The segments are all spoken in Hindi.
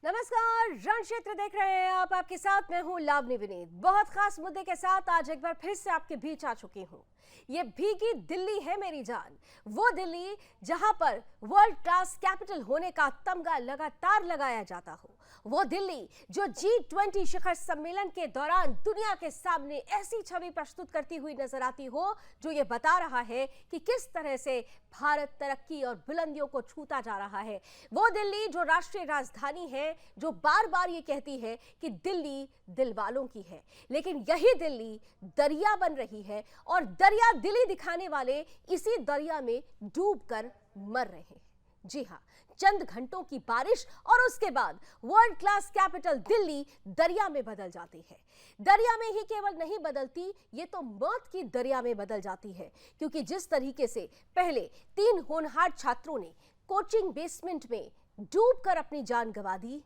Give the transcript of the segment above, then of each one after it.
नमस्कार, रण क्षेत्र देख रहे हैं आप। आपके साथ मैं हूं लावनी विनीत। बहुत खास मुद्दे के साथ आज एक बार फिर से आपके बीच आ चुकी हूं। ये भीगी दिल्ली है मेरी जान, वो दिल्ली जहां पर वर्ल्ड क्लास कैपिटल होने का तमगा लगातार लगाया जाता हो, वो दिल्ली जो G20 शिखर सम्मेलन के दौरान दुनिया के सामने ऐसी छवि प्रस्तुत करती हुई नजर आती हो जो ये बता रहा है कि किस तरह से भारत तरक्की और बुलंदियों को छूता जा रहा है। वो दिल्ली जो राष्ट्रीय राजधानी है, जो बार बार ये कहती है कि दिल्ली दिल वालों की है, लेकिन यही दिल्ली दरिया बन रही है और दरिया दिली दिखाने वाले इसी दरिया में डूबकर मर रहे हैं। जी हाँ, चंद घंटों की बारिश और उसके बाद वर्ल्ड क्लास कैपिटल दिल्ली दरिया में बदल जाती है। दरिया में ही केवल नहीं बदलती, ये तो मौत की दरिया में बदल जाती है, क्योंकि जिस तरीके से पहले 3 होनहार छात्रों ने कोचिंग बेसमेंट में डूबकर अपनी जान गंवा दी,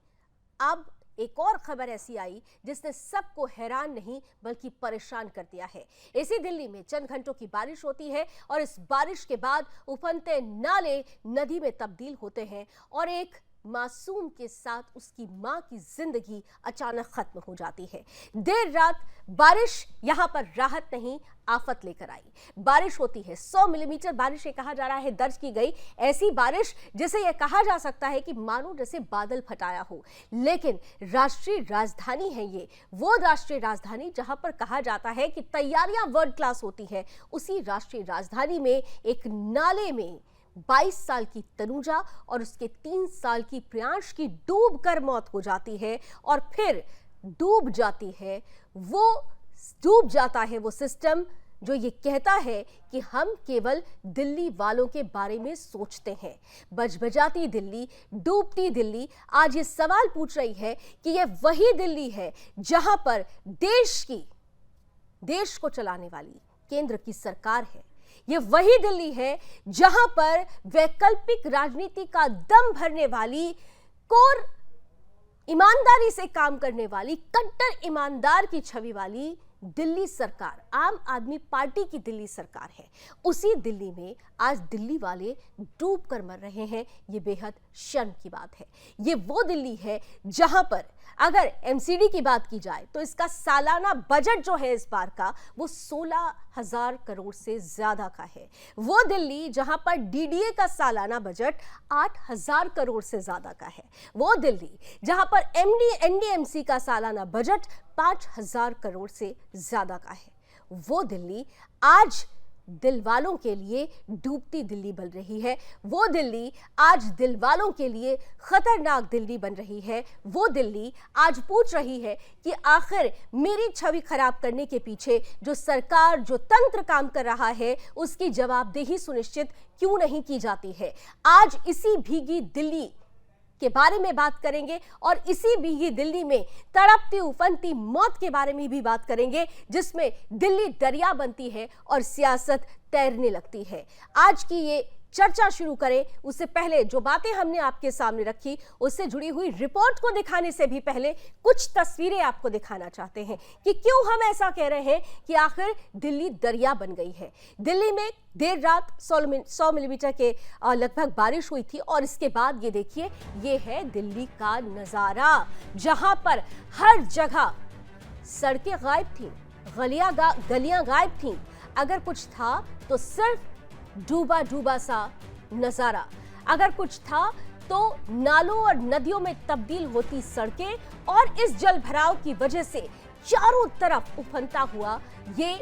अब एक और खबर ऐसी आई जिसने सबको हैरान नहीं बल्कि परेशान कर दिया है। इसी दिल्ली में चंद घंटों की बारिश होती है और इस बारिश के बाद उफनते नाले नदी में तब्दील होते हैं और एक मासूम के साथ उसकी मां की जिंदगी अचानक खत्म हो जाती है। देर रात बारिश यहां पर राहत नहीं, आफत लेकर आई। बारिश होती है, 100 मिलीमीटर बारिश ये कहा जा रहा है दर्ज की गई। ऐसी बारिश जिसे यह कहा जा सकता है कि मानो जैसे बादल फटाया हो। लेकिन राष्ट्रीय राजधानी है ये, वो राष्ट्रीय राजधानी जहां पर कहा जाता है कि तैयारियां वर्ल्ड क्लास होती है, उसी राष्ट्रीय राजधानी में एक नाले में 22 साल की तनुजा और उसके 3 साल की प्रियांश की डूबकर मौत हो जाती है और फिर डूब जाता है वो सिस्टम जो ये कहता है कि हम केवल दिल्ली वालों के बारे में सोचते हैं। बजबजाती दिल्ली, डूबती दिल्ली आज ये सवाल पूछ रही है कि ये वही दिल्ली है जहां पर देश को चलाने वाली केंद्र की सरकार है। ये वही दिल्ली है जहां पर वैकल्पिक राजनीति का दम भरने वाली, कोर ईमानदारी से काम करने वाली, कट्टर ईमानदार की छवि वाली दिल्ली सरकार, आम आदमी पार्टी की दिल्ली सरकार है। उसी दिल्ली में आज दिल्ली वाले डूब कर मर रहे हैं। ये बेहद शर्म की बात है। ये वो दिल्ली है जहां पर अगर एमसीडी की बात की जाए तो इसका सालाना बजट जो है इस बार का वो 16,000 करोड़ से ज्यादा का है। वो दिल्ली जहां पर डीडीए का सालाना बजट 8,000 करोड़ से ज्यादा का है। वो दिल्ली जहां पर एनडीएमसी का सालाना बजट 5,000 करोड़ से ज्यादा का है। वो दिल्ली आज दिल वालों के लिए डूबती दिल्ली बन रही है। वो दिल्ली आज दिल वालों के लिए खतरनाक दिल्ली बन रही है। वो दिल्ली आज पूछ रही है कि आखिर मेरी छवि खराब करने के पीछे जो सरकार, जो तंत्र काम कर रहा है, उसकी जवाबदेही सुनिश्चित क्यों नहीं की जाती है। आज इसी भीगी दिल्ली के बारे में बात करेंगे और इसी भीगी दिल्ली में तड़पती उफनती मौत के बारे में भी बात करेंगे, जिसमें दिल्ली दरिया बनती है और सियासत तैरने लगती है। आज की ये चर्चा शुरू करें उससे पहले जो बातें हमने आपके सामने रखी उससे जुड़ी हुई रिपोर्ट को दिखाने से भी पहले कुछ तस्वीरें आपको दिखाना चाहते हैं कि क्यों हम ऐसा कह रहे हैं कि आखिर दिल्ली दरिया बन गई है। दिल्ली में देर रात 100 मिलीमीटर के लगभग बारिश हुई थी और इसके बाद ये देखिए, ये है दिल्ली का नजारा जहां पर हर जगह सड़कें गायब थी, गलियां गायब थी। अगर कुछ था तो सिर्फ डूबा सा नजारा, अगर कुछ था तो नालों और नदियों में तब्दील होती सड़कें और इस जल भराव की वजह से चारों तरफ उफनता हुआ ये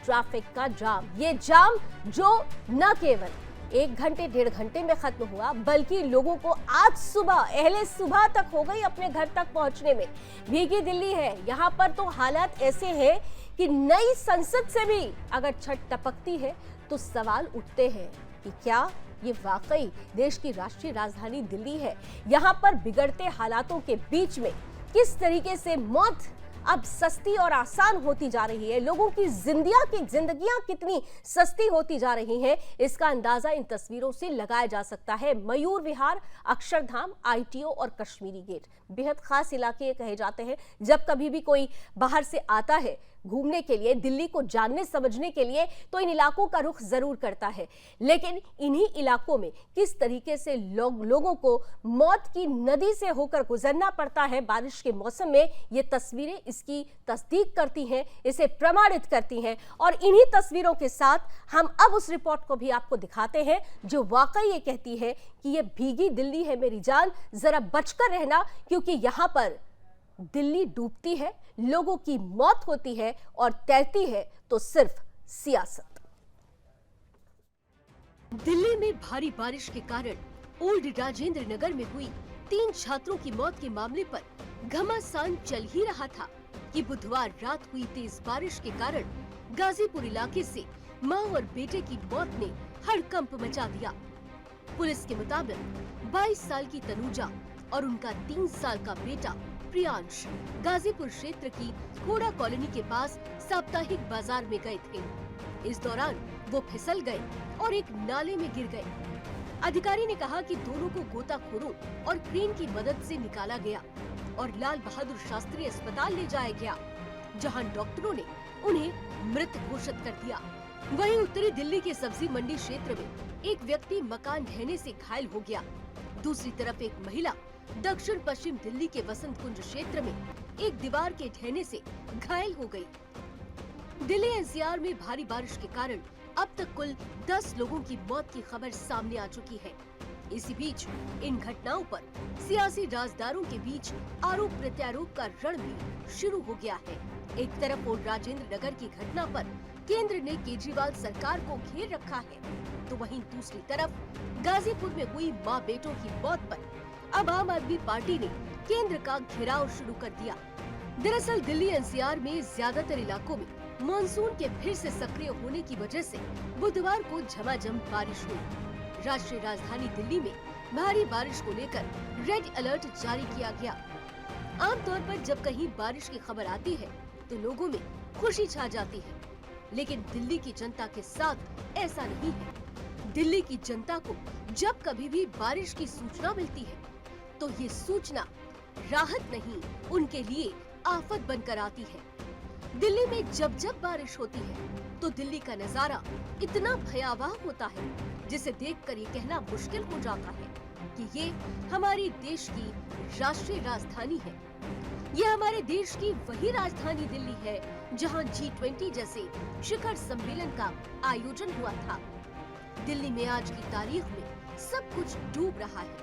ट्रैफिक का जाम। ये जाम जो न केवल 1 घंटे 1.5 घंटे में खत्म हुआ बल्कि लोगों को आज सुबह, अहले सुबह तक हो गई अपने घर तक पहुंचने में। भीगी दिल्ली है, यहां पर तो हालात ऐसे हैं कि नई संसद से भी अगर छत टपकती है तो सवाल उठते हैं कि क्या ये वाकई देश की राष्ट्रीय राजधानी दिल्ली है। यहाँ पर बिगड़ते हालातों के बीच में किस तरीके से मौत अब सस्ती और आसान होती जा रही है, लोगों की जिंदगियां कितनी सस्ती होती जा रही हैं, इसका अंदाजा इन तस्वीरों से लगाया जा सकता है। मयूर विहार, अक्षरधाम, आईटीओ और कश्मीरी गेट बेहद खास इलाके कहे जाते हैं। जब कभी भी कोई बाहर से आता है घूमने के लिए, दिल्ली को जानने समझने के लिए तो इन इलाकों का रुख जरूर करता है, लेकिन इन्हीं इलाकों में किस तरीके से लोगों को मौत की नदी से होकर गुजरना पड़ता है बारिश के मौसम में, ये तस्वीरें इसकी तस्दीक करती हैं, इसे प्रमाणित करती हैं। और इन्हीं तस्वीरों के साथ हम अब उस रिपोर्ट को भी आपको दिखाते हैं जो वाकई ये कहती है कि ये भीगी दिल्ली है मेरी जान, जरा बचकर रहना, क्योंकि यहां पर दिल्ली डूबती है, लोगों की मौत होती है और तैरती है तो सिर्फ सियासत। दिल्ली में भारी बारिश के कारण ओल्ड राजेंद्र नगर में हुई 3 छात्रों की मौत के मामले पर घमासान चल ही रहा था कि बुधवार रात हुई तेज बारिश के कारण गाजीपुर इलाके से मां और बेटे की मौत ने हड़कंप मचा दिया। पुलिस के मुताबिक 22 साल की तनुजा और उनका 3 साल का बेटा प्रियांश गाजीपुर क्षेत्र की खोड़ा कॉलोनी के पास साप्ताहिक बाजार में गए थे। इस दौरान वो फिसल गए और एक नाले में गिर गए। अधिकारी ने कहा कि दोनों को गोताखोरों और क्रेन की मदद से निकाला गया और लाल बहादुर शास्त्री अस्पताल ले जाया गया, जहां डॉक्टरों ने उन्हें मृत घोषित कर दिया। वहीं उत्तरी दिल्ली के सब्जी मंडी क्षेत्र में एक व्यक्ति मकान ढहने से घायल हो गया। दूसरी तरफ एक महिला दक्षिण पश्चिम दिल्ली के वसंत कुंज क्षेत्र में एक दीवार के ढहने से घायल हो गई। दिल्ली एनसीआर में भारी बारिश के कारण अब तक कुल 10 लोगों की मौत की खबर सामने आ चुकी है। इसी बीच इन घटनाओं पर सियासी राजदारों के बीच आरोप प्रत्यारोप का रण भी शुरू हो गया है। एक तरफ ओल्ड राजेंद्र नगर की घटना पर केंद्र ने केजरीवाल सरकार को घेर रखा है, तो वहीं दूसरी तरफ गाजीपुर में हुई मां बेटों की मौत पर अब आम आदमी पार्टी ने केंद्र का घेराव शुरू कर दिया। दरअसल दिल्ली एनसीआर में ज्यादातर इलाकों में मानसून के फिर से सक्रिय होने की वजह से बुधवार को झमाझम बारिश हुई। राष्ट्रीय राजधानी दिल्ली में भारी बारिश को लेकर रेड अलर्ट जारी किया गया। आमतौर पर जब कहीं बारिश की खबर आती है तो लोगों में खुशी छा जाती है, लेकिन दिल्ली की जनता के साथ ऐसा नहीं है। दिल्ली की जनता को जब कभी भी बारिश की सूचना मिलती है तो ये सूचना राहत नहीं, उनके लिए आफत बनकर आती है। दिल्ली में जब जब बारिश होती है तो दिल्ली का नजारा इतना भयावह होता है जिसे देखकर ये कहना मुश्किल हो जाता है कि ये हमारे देश की राष्ट्रीय राजधानी है। ये हमारे देश की वही राजधानी दिल्ली है जहां G20 जैसे शिखर सम्मेलन का आयोजन हुआ था। दिल्ली में आज की तारीख में सब कुछ डूब रहा है।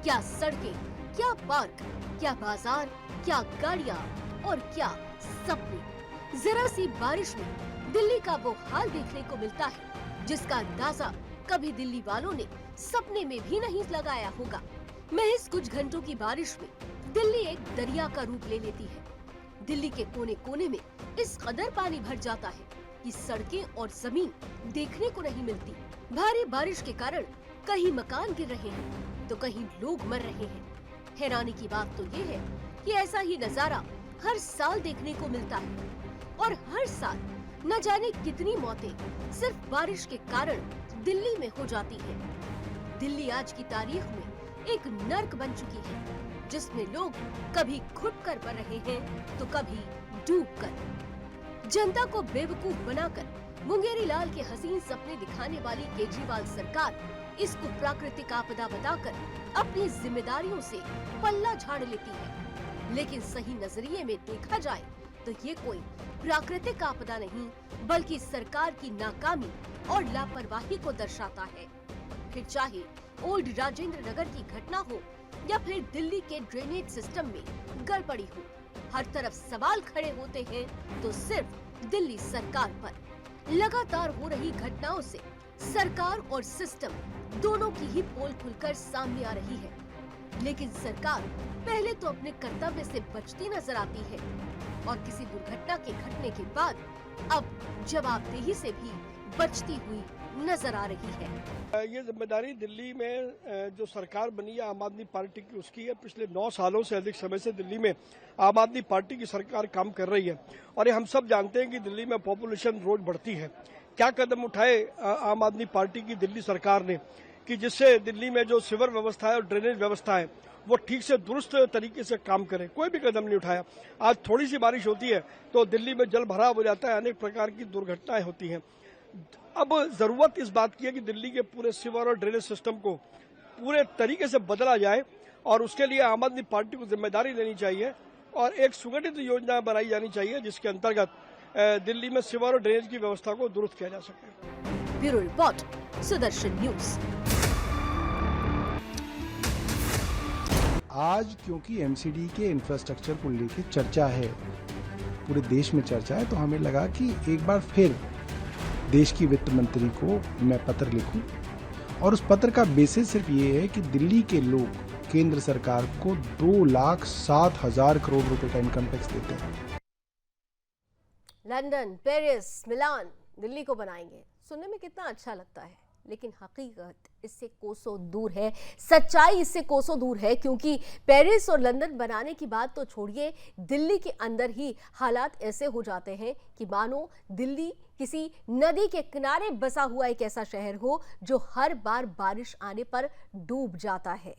क्या सड़कें, क्या पार्क, क्या बाजार, क्या गाड़ियां और क्या सपने। जरा सी बारिश में दिल्ली का वो हाल देखने को मिलता है जिसका अंदाजा कभी दिल्ली वालों ने सपने में भी नहीं लगाया होगा। महज कुछ घंटों की बारिश में दिल्ली एक दरिया का रूप ले लेती है। दिल्ली के कोने कोने में इस कदर पानी भर जाता है कि सड़कें और जमीन देखने को नहीं मिलती। भारी बारिश के कारण कहीं मकान गिर रहे हैं तो कहीं लोग मर रहे हैं। हैरानी की बात तो ये है कि ऐसा ही नजारा हर साल देखने को मिलता है और हर साल न जाने कितनी मौतें सिर्फ बारिश के कारण दिल्ली में हो जाती है। दिल्ली आज की तारीख में एक नर्क बन चुकी है जिसमें लोग कभी घुटकर मर रहे हैं तो कभी डूबकर। जनता को बेवकूफ बनाकर मुंगेरी लाल के हसीन सपने दिखाने वाली केजरीवाल सरकार इसको प्राकृतिक आपदा बताकर अपनी जिम्मेदारियों से पल्ला झाड़ लेती है। लेकिन सही नजरिए में देखा जाए तो ये कोई प्राकृतिक आपदा नहीं बल्कि सरकार की नाकामी और लापरवाही को दर्शाता है। फिर चाहे ओल्ड राजेंद्र नगर की घटना हो या फिर दिल्ली के ड्रेनेज सिस्टम में गड़बड़ी हो, हर तरफ सवाल खड़े होते हैं तो सिर्फ दिल्ली सरकार पर। लगातार हो रही घटनाओं से सरकार और सिस्टम दोनों की ही पोल खुलकर सामने आ रही है, लेकिन सरकार पहले तो अपने कर्तव्य से बचती नजर आती है और किसी दुर्घटना के घटने के बाद अब जवाबदेही से भी बचती हुई नजर आ रही है। ये जिम्मेदारी दिल्ली में जो सरकार बनी है आम आदमी पार्टी की, उसकी है। पिछले 9 सालों से अधिक समय से दिल्ली में आम आदमी पार्टी की सरकार काम कर रही है और ये हम सब जानते हैं कि दिल्ली में पॉपुलेशन रोज बढ़ती है। क्या कदम उठाए आम आदमी पार्टी की दिल्ली सरकार ने कि जिससे दिल्ली में जो सीवर व्यवस्था है और ड्रेनेज व्यवस्था है वो ठीक से दुरुस्त तरीके से काम करे, कोई भी कदम नहीं उठाया। आज थोड़ी सी बारिश होती है तो दिल्ली में जल भराव हो जाता है, अनेक प्रकार की दुर्घटनाएं होती हैं। अब जरूरत इस बात की है कि दिल्ली के पूरे सीवर और ड्रेनेज सिस्टम को पूरे तरीके से बदला जाए और उसके लिए आम आदमी पार्टी को जिम्मेदारी लेनी चाहिए और एक सुगठित योजना बनाई जानी चाहिए जिसके अंतर्गत दिल्ली में सीवर और ड्रेनेज की व्यवस्था को दुरुस्त किया जा सके। Bureau report, Sudarshan news. आज क्योंकि एमसीडी के इंफ्रास्ट्रक्चर को लेकर चर्चा है, पूरे देश में चर्चा है, तो हमें लगा कि एक बार फिर देश की वित्त मंत्री को मैं पत्र लिखूं और उस पत्र का बेसिस सिर्फ ये है कि दिल्ली के लोग केंद्र सरकार को 2,07,000 करोड़ रुपए का इनकम टैक्स देते हैं। लंदन, पेरिस, मिलान दिल्ली को बनाएंगे। सुनने में कितना अच्छा लगता है, लेकिन हकीकत इससे कोसों दूर है, सच्चाई इससे कोसों दूर है। क्योंकि पेरिस और लंदन बनाने की बात तो छोड़िए, दिल्ली के अंदर ही हालात ऐसे हो जाते हैं कि मानो दिल्ली किसी नदी के किनारे बसा हुआ एक ऐसा शहर हो जो हर बार बारिश आने पर डूब जाता है।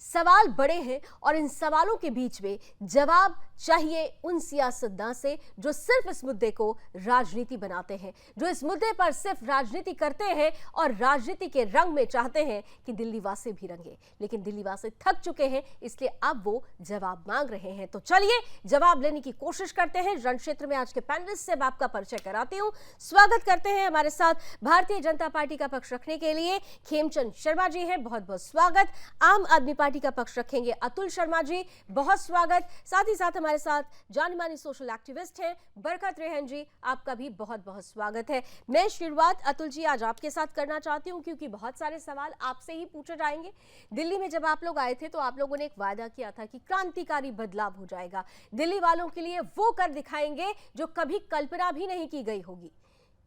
सवाल बड़े हैं और इन सवालों के बीच में जवाब चाहिए उन सियासतदान से जो सिर्फ इस मुद्दे को राजनीति बनाते हैं, जो इस मुद्दे पर सिर्फ राजनीति करते हैं और राजनीति के रंग में चाहते हैं कि दिल्ली वासी भी रंगे। लेकिन दिल्ली वासी थक चुके हैं, इसलिए अब वो जवाब मांग रहे हैं। तो चलिए जवाब लेने की कोशिश करते हैं। रण क्षेत्र में आज के पैनलिस्ट से आपका परिचय कराती हूं। स्वागत करते हैं हमारे साथ भारतीय जनता पार्टी का पक्ष रखने के लिए खेमचंद शर्मा जी हैं, बहुत बहुत स्वागत। आम आदमी पार्टी का पक्ष रखेंगे अतुल शर्मा जी, बहुत स्वागत। साथ ही साथ हमारे साथ जानी मानी सोशल एक्टिविस्ट हैं बरकत रेहन जी, आपका भी बहुत बहुत स्वागत है। मैं शुरुआत अतुल जी आज आपके साथ करना चाहती हूं क्योंकि बहुत सारे सवाल आपसे ही पूछे जाएंगे। दिल्ली में जब आप लोग आए थे तो आप लोगों ने एक वायदा किया था कि क्रांतिकारी बदलाव हो जाएगा, दिल्ली वालों के लिए वो कर दिखाएंगे जो कभी कल्पना भी नहीं की गई होगी।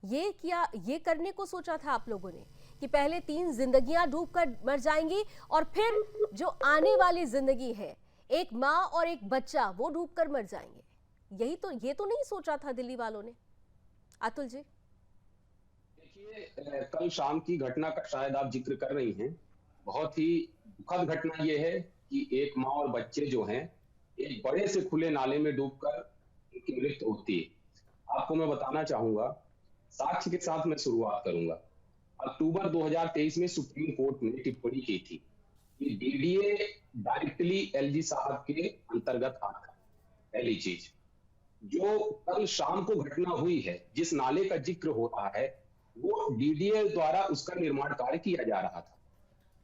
ये करने को सोचा था आप लोगों ने कि पहले 3 जिंदगियां डूबकर मर जाएंगी और फिर जो आने वाली जिंदगी है, एक माँ और एक बच्चा, वो डूबकर मर जाएंगे। ये तो नहीं सोचा था दिल्ली वालों ने। अतुल जी देखिए, कल शाम की घटना का शायद आप जिक्र कर रही हैं। बहुत ही दुखद घटना यह है कि एक माँ और बच्चे जो हैं एक बड़े से खुले नाले में डूबकर उनकी मृत्यु होती है। आपको मैं बताना चाहूंगा, साक्ष्य के साथ मैं शुरुआत करूंगा। अक्टूबर 2023 में सुप्रीम कोर्ट ने टिप्पणी की थी कि डीडीए डायरेक्टली एलजी साहब के अंतर्गत आता है। पहली चीज, जो कल शाम को घटना हुई है, जिस नाले का जिक्र हो रहा है, वो डीडीए द्वारा उसका निर्माण कार्य किया जा रहा था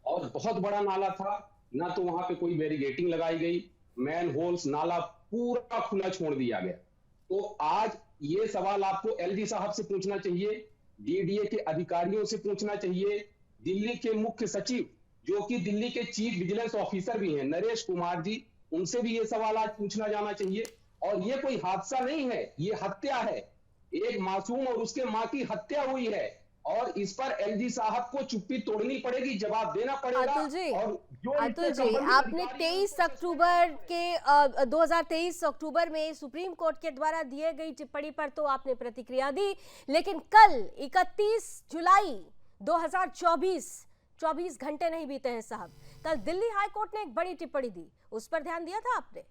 और बहुत बड़ा नाला था। ना तो वहां पे कोई बैरिगेटिंग लगाई गई, मैन होल्स, नाला पूरा खुला छोड़ दिया गया। तो आज ये सवाल आपको एलजी साहब से पूछना चाहिए, डीडीए के अधिकारियों से पूछना चाहिए, दिल्ली के मुख्य सचिव जो कि दिल्ली के चीफ विजिलेंस ऑफिसर भी हैं नरेश कुमार जी, उनसे भी ये सवाल आज पूछना जाना चाहिए। और ये कोई हादसा नहीं है, ये हत्या है। एक मासूम और उसके मां की हत्या हुई है और इस पर एलजी साहब को चुप्पी तोड़नी पड़ेगी, जवाब देना पड़ेगा। अतुल जी, और जो अतुल जी, आपने 23 अक्टूबर के 2023 अक्टूबर में सुप्रीम कोर्ट के द्वारा दिए गई टिप्पणी पर तो आपने प्रतिक्रिया दी, लेकिन कल 31 जुलाई 2024 घंटे नहीं बीते हैं साहब, कल दिल्ली हाई कोर्ट ने एक बड़ी टिप्पणी दी, उस पर ध्यान दिया था आपने?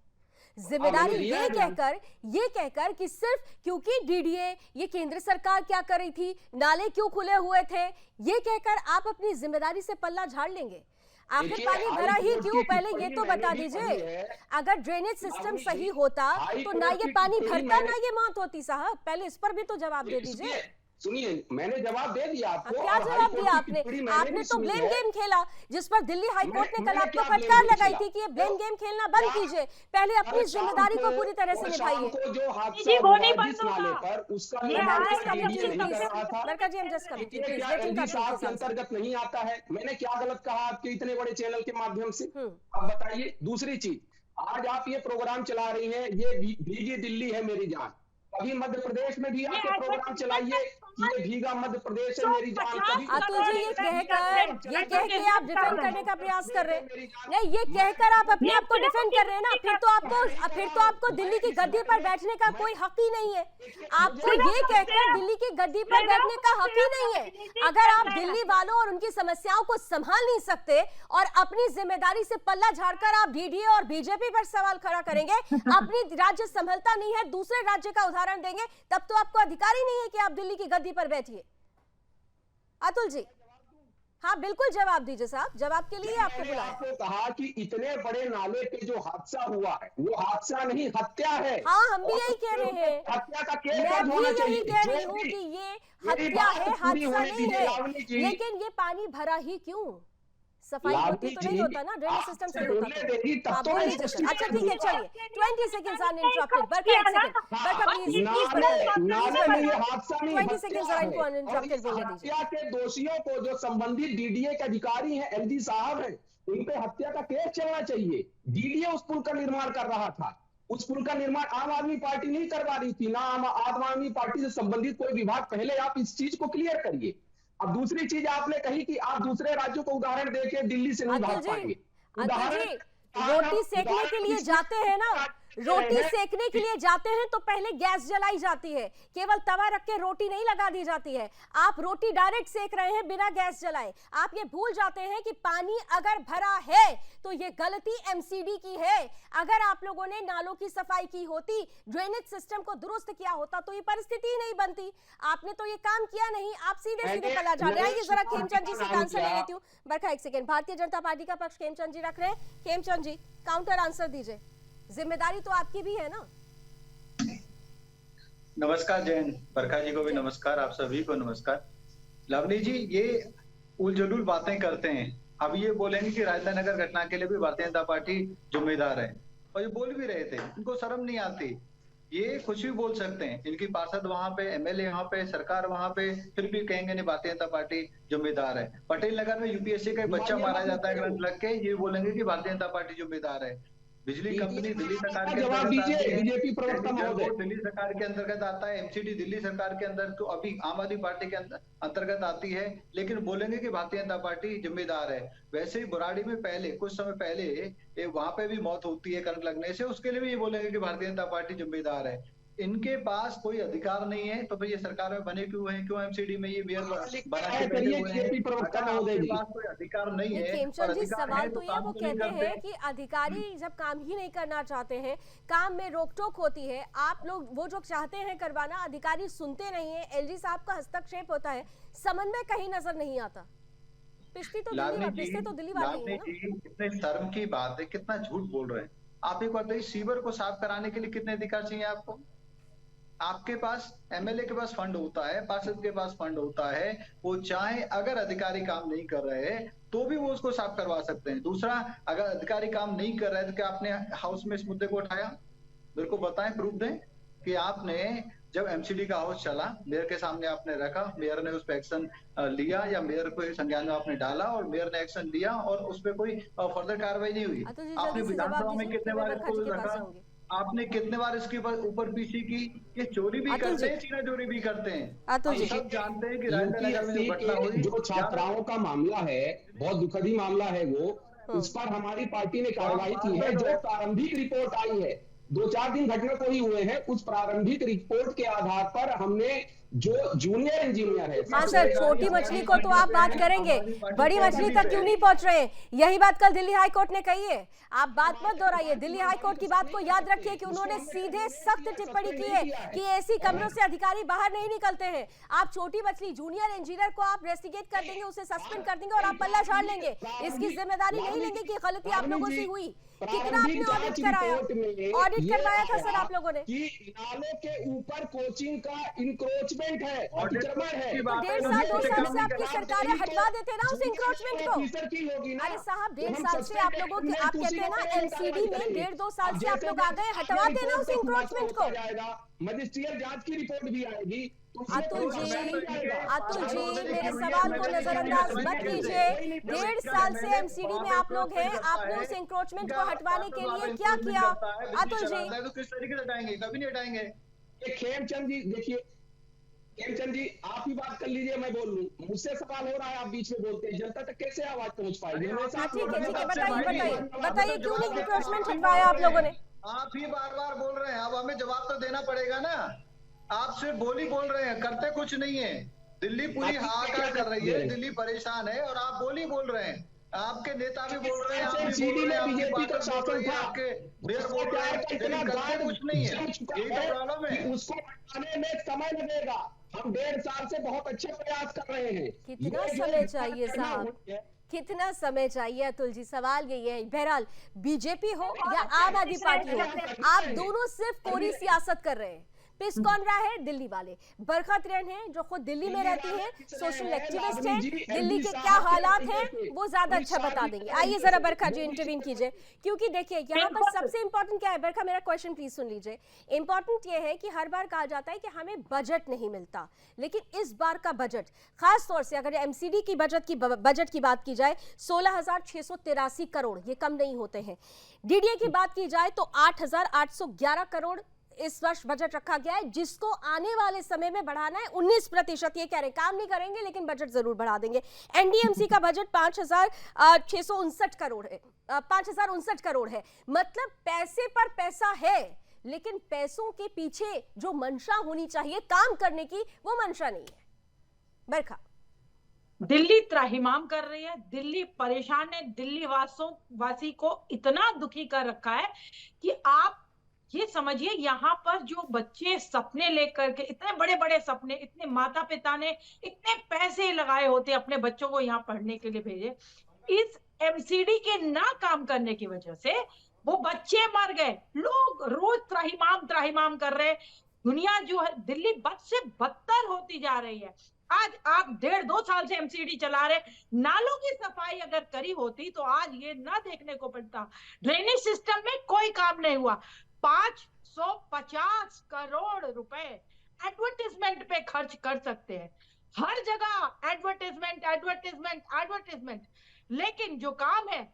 जिम्मेदारी ये कहकर कि सिर्फ क्योंकि डीडीए, ये केंद्र सरकार क्या कर रही थी, नाले क्यों खुले हुए थे, ये कहकर आप अपनी जिम्मेदारी से पल्ला झाड़ लेंगे। आखिर पानी भरा ही क्यों, पहले ये तो बता दीजिए। अगर ड्रेनेज सिस्टम सही होता तो ना ये पानी भरता ना ये मौत होती साहब, पहले इस पर भी तो जवाब दे दीजिए। सुनिए, मैंने जवाब दे दिया आपको। क्या जवाब दिया आपने? आपने तो ब्लेम गेम खेला, जिस पर दिल्ली हाई कोर्ट ने कल आपको फटकार लगाई थी कि ये ब्लेम गेम खेलना बंद कीजिए, पहले अपनी जिम्मेदारी को पूरी तरह से निभाइए। जो हादसा हुआ जिस नाले पर, उसका अंतर्गत नहीं आता है। मैंने क्या गलत कहा आपके इतने बड़े चैनल के माध्यम से? अब बताइए। दूसरी चीज, आज आप ये प्रोग्राम चला रही हैं, ये भीगी दिल्ली है मेरी जान। अभी मध्य प्रदेश में भी आके प्रोग्राम चलाइए, कि ये भीगा मध्य प्रदेश है, मेरी जान कभी अतुल जी, ये कह के आप डिफेंड करने का प्रयास कर रहे हैं। नहीं, ये कहकर आप अपने आप को डिफेंड कर रहे हैं ना, फिर तो आपको दिल्ली की गद्दी पर बैठने का कोई हक ही नहीं है। आपको ये कहकर दिल्ली की गद्दी पर बैठने का हक ही नहीं है। अगर आप दिल्ली वालों और उनकी समस्याओं को संभाल नहीं सकते और अपनी जिम्मेदारी से पल्ला झाड़कर आप डीडीए और बीजेपी पर सवाल खड़ा करेंगे, अपनी राज्य संभलता नहीं है, दूसरे राज्य का उदाहरण देंगे, तब तो आपको अधिकार ही नहीं है कि आप दिल्ली की गद्दी पर बैठिए। अतुल जी, हाँ बिल्कुल जवाब दीजिए साहब, जवाब के लिए आपको बुलाया। आपको कहा कि इतने बड़े नाले पे जो हादसा हुआ है वो हादसा नहीं, हत्या है। हाँ, हम भी यही कह रहे हैं, हत्या का केस मैं भी होना यही चाहिए। कह रही हूँ कि ये हत्या है, हादसा नहीं है। लेकिन ये पानी भरा ही क्यों? सफाई होती तो नहीं होता ना, ड्रेनेज सिस्टम से होता था। आप बोलिए। अच्छा ठीक है, चलिए 20 सेकंड्स अनइंटरप्टेड। बरका एक सेकंड, बरका प्लीज नाले हादसा नहीं, 20 सेकंड्स इनको अनइंटरप्टेड बोलने दीजिए। हत्या के दोषियों को जो संबंधित डीडीए के अधिकारी हैं, एलजी साहब हैं, उन पे हत्या का केस चलना चाहिए। डीडीए उस पुल का निर्माण कर रहा था, उस पुल का निर्माण आम आदमी पार्टी नहीं करवा रही थी, ना आम आदमी पार्टी से संबंधित कोई विभाग। पहले आप इस चीज को क्लियर करिए। अब दूसरी चीज आपने कही कि आप दूसरे राज्यों को उदाहरण देके दिल्ली से नहीं भाग पाएंगे। रोटी सेकने के लिए जाते हैं ना, रोटी सेकने के लिए जाते हैं तो पहले गैस जलाई जाती है, केवल तवा रख के रोटी नहीं लगा दी जाती है। आप रोटी डायरेक्ट सेक रहे हैं बिना गैस जलाए। आप ये भूल जाते हैं कि पानी अगर भरा है तो ये गलती एमसीडी की है। अगर आप लोगों ने नालों की सफाई की होती, ड्रेनेज सिस्टम को दुरुस्त किया होता तो ये परिस्थिति ही नहीं बनती। आपने तो ये काम किया नहीं, आप सीधे सीधे पला जा रहे हैं। ये जरा खेमचंद जी से आंसर ले लेती हूँ। बरखा एक सेकेंड, भारतीय जनता पार्टी का पक्ष खेमचंद जी रख रहे हैं। खेमचंद जी, काउंटर आंसर दीजिए, जिम्मेदारी तो आपकी भी है ना। नमस्कार जैन, बरखा जी को भी नमस्कार, आप सभी को नमस्कार। लवली जी, ये उलझुल बातें करते हैं। अब ये बोलेंगे कि राजधानी नगर घटना के लिए भी भारतीय जनता पार्टी जिम्मेदार है, और ये बोल भी रहे थे। इनको शर्म नहीं आती, ये कुछ भी बोल सकते हैं। इनकी पार्षद वहां पे, एमएलए वहां पे, सरकार वहां पे, फिर भी कहेंगे नहीं भारतीय जनता पार्टी जिम्मेदार है। पटेल नगर में यूपीएससी का बच्चा मारा जाता है करंट लग के, ये बोलेंगे कि भारतीय जनता पार्टी जिम्मेदार है। बिजली कंपनी दिल्ली सरकार के जवाब दीजिए, बीजेपी प्रवक्ता महोदय। दिल्ली सरकार के अंतर्गत आता है, एमसीडी दिल्ली सरकार के अंदर, तो अभी आम आदमी पार्टी के अंतर्गत आती है, लेकिन बोलेंगे कि भारतीय जनता पार्टी जिम्मेदार है। वैसे ही बुराड़ी में पहले कुछ समय पहले वहां पे भी मौत होती है करंट लगने से, उसके लिए भी ये बोलेंगे कि भारतीय जनता पार्टी जिम्मेदार है। इनके पास कोई अधिकार नहीं है तो फिर ये सरकार में बने क्यों है? क्यों एमसीडी में ये मेयर बना के बैठे हुए हैं? आपके पास कोई अधिकार नहीं है। खेमचंद जी, सवाल तो ये वो कहते हैं कि अधिकारी जब काम ही नहीं करना चाहते हैं, काम में रोक टोक होती है, आप लोग वो जो चाहते हैं करवाना, अधिकारी सुनते नहीं है, एलजी साहब का हस्तक्षेप होता है, समन्वय कहीं नजर नहीं आता। पिछली तो दिल्ली वाली है ना। कितने शर्म की बात है, कितना झूठ बोल रहे हैं आप। एक बताइए, सीवर को साफ कराने के लिए कितने अधिकार चाहिए आपको? आपके पास एमएलए के पास फंड होता है, पार्षद के पास फंड होता है, वो चाहे अगर अधिकारी काम नहीं कर रहे हैं तो भी वो उसको साफ करवा सकते हैं। दूसरा, अगर अधिकारी काम नहीं कर रहे तो क्या आपने हाउस में इस मुद्दे को उठाया? मेरे को बताएं, प्रूफ दें कि आपने जब एमसीडी का हाउस चला, मेयर के सामने आपने रखा, मेयर ने उस पर एक्शन लिया, या मेयर को संज्ञान में आपने डाला और मेयर ने एक्शन लिया और उस पर कोई फर्दर कार्रवाई नहीं हुई? आपने विधानसभा में कितने बार इसको रखा? आपने कितने बार इसके ऊपर पीछे की? ये चोरी भी करते हैं, चीना चोरी भी करते हैं। हम सब जानते हैं कि राजधानी नगर में जो घटना हुई, जो छात्राओं का मामला है, बहुत दुखद ही मामला है वो, उस पर हमारी पार्टी ने कार्रवाई की है। जो प्रारंभिक रिपोर्ट आई है, 2-4 दिन घटना को ही हुए हैं, उस प्रारंभिक रिपोर्ट के आधार पर हमने जो जूनियर इंजीनियर है। हाँ सर, छोटी मछली को तो आप बात करेंगे, बड़ी मछली तक क्यों नहीं पहुंच रहे? यही बात कल दिल्ली हाई कोर्ट ने कही है। आप बात मत दोहराइए, दिल्ली हाई कोर्ट की बात को याद रखिए कि उन्होंने सीधे सख्त टिप्पणी की है कि एसी कमरों से अधिकारी बाहर नहीं निकलते हैं। आप छोटी मछली जूनियर इंजीनियर को आप रेस्टिगेट कर देंगे, उसे सस्पेंड कर देंगे और आप पल्ला झाड़ लेंगे, इसकी जिम्मेदारी नहीं लेंगे कि गलती आप लोगों से हुई। कितना आपने ऑडिट कराया? ऑडिट करवाया था सर आप लोगों ने कि नालों के ऊपर कोचिंग का इंक्रोचमेंट है, अतिक्रमण है। 1.5 साल 2 साल से आपकी सरकारें हटवा देते ना उस इंक्रोचमेंट को। अरे साहब, 1.5 साल से आप लोगों की, आप कहते हैं ना एमसीडी में 1.5-2 साल से आप लोग आ गए, हटवाते ना उस इंक्रोचमेंट को। मजिस्ट्रियल जांच की रिपोर्ट भी आएगी। अतुल जी, मेरे सवाल को नजरअंदाज मत कीजिए। 1.5 साल से एमसीडी में आप लोग हैं, आपने उस इंक्रोचमेंट को हटवाने के लिए क्या किया? अतुल जी, तो किस तरीके से हटाएंगे? कभी नहीं हटाएंगे। खेमचंद जी देखिए, खेमचंद जी आप ही बात कर लीजिए, मैं बोल लूं। मुझसे सवाल हो रहा है, आप बीच में बोलते हैं, जनता तक कैसे आवाज पहुंच पाएगी? हमेशा हाँ आप ठीक लोगों है ने ठीक है, बात से बताइए भाई, बताइए आप बताइए, लोग क्यों नहीं जवाब इंक्रोचमेंट आप ही हटवाया आप लोगों ने? आप ही बार बार बोल रहे हैं, अब हमें जवाब तो देना पड़ेगा ना। आप सिर्फ बोल रहे हैं, करते कुछ नहीं है। दिल्ली पूरी आप हाहाकार क्या कर रही दे है, रहे हैं? दिल्ली परेशान है और आप बोल रहे हैं। आपके नेता भी बोल रहे हैं, आप भी बोल एमसीडी रहे हैं, में आपकी बीजेपी का पार्षद बोल शासन रही है, था, आपके मेयर बोल रहे भ्रष्टाचार हैं, का इतना लेकिन करते दांव कुछ नहीं है। जम चुका यही तो है प्रॉब्लम है। कि उसको हटाने में समय लगेगा। हम 1.5 साल से बहुत अच्छे प्रयास कर रहे हैं। कितना ये जो समय चाहिए घटना साहब, हुई है, कितना समय चाहिए अतुल जी? सवाल यही है। बहरहाल बीजेपी हो या आम आदमी पार्टी हो, आप दोनों सिर्फ कोरी सियासत कर रहे हैं। पिस कौन रहा है? दिल्ली वाले। बरखा त्रेन है जो खुद दिल्ली में रहती हैं, सोशल एक्टिविस्ट हैं, दिल्ली के क्या हालात हैं वो ज्यादा अच्छा बता देंगे। आइए जरा बरखा जी इंटरवीन कीजिए, क्योंकि देखिए यहाँ पर सबसे इंपॉर्टेंट क्या है। बरखा मेरा क्वेश्चन प्लीज सुन लीजिए। इंपॉर्टेंट ये है कि हर बार कहा जाता है कि हमें बजट नहीं मिलता, लेकिन इस बार का बजट खास तौर से अगर एमसीडी की बजट की बात की जाए 16,683 करोड़, ये कम नहीं होते हैं। डीडीए की बात की जाए तो 8,811 करोड़ इस वर्ष बजट रखा गया है, जिसको आने वाले समय में बढ़ाना है 19%। ये कह रहे हैं काम नहीं करेंगे लेकिन बजट जरूर बढ़ा देंगे। एनडीएमसी का बजट 5,659 करोड़ है, 5,059 करोड़ है। मतलब पैसे पर पैसा है, लेकिन पैसों के पीछे जो मंशा होनी चाहिए काम करने की, वो मंशा नहीं है। बरखा, दिल्ली त्राहिमाम कर रही है, दिल्ली परेशान है, दिल्ली वासी को इतना दुखी कर रखा है कि आप ये समझिए यहाँ पर जो बच्चे सपने लेकर के, इतने बड़े बड़े सपने, इतने माता पिता ने इतने पैसे लगाए होते अपने बच्चों को यहाँ पढ़ने के लिए भेजे, इस एमसीडी के ना काम करने की वजह से वो बच्चे मर गए। लोग रोज त्राहिमाम कर रहे। दुनिया जो है दिल्ली बद से बदतर होती जा रही है। आज आप 1.5-2 साल से एमसीडी चला रहे, नालों की सफाई अगर करी होती तो आज ये ना देखने को पड़ता। ड्रेनेज सिस्टम में कोई काम नहीं हुआ। 550 करोड़ रुपए एडवर्टाइजमेंट पे खर्च कर सकते हैं, हर जगह एडवर्टाइजमेंट एडवर्टाइजमेंट एडवर्टाइजमेंट। लेकिन जो काम है,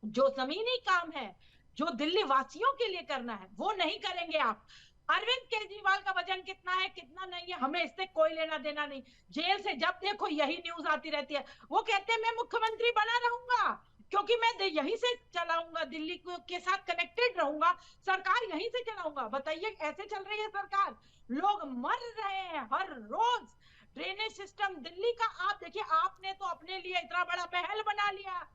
जो जमीनी काम है, जो दिल्ली वासियों के लिए करना है, वो नहीं करेंगे आप। अरविंद केजरीवाल का वजन कितना है कितना नहीं है हमें इससे कोई लेना देना नहीं। जेल से जब देखो यही न्यूज आती रहती है। वो कहते हैं मैं मुख्यमंत्री बना रहूंगा क्योंकि मैं यहीं से चलाऊंगा, दिल्ली के साथ कनेक्टेड रहूंगा, सरकार यहीं से चलाऊंगा। बताइए ऐसे चल रही है सरकार? लोग मर रहे हैं हर रोज। ड्रेनेज सिस्टम दिल्ली का आप देखिए, आपने तो अपने लिए इतना बड़ा महल बना लिया,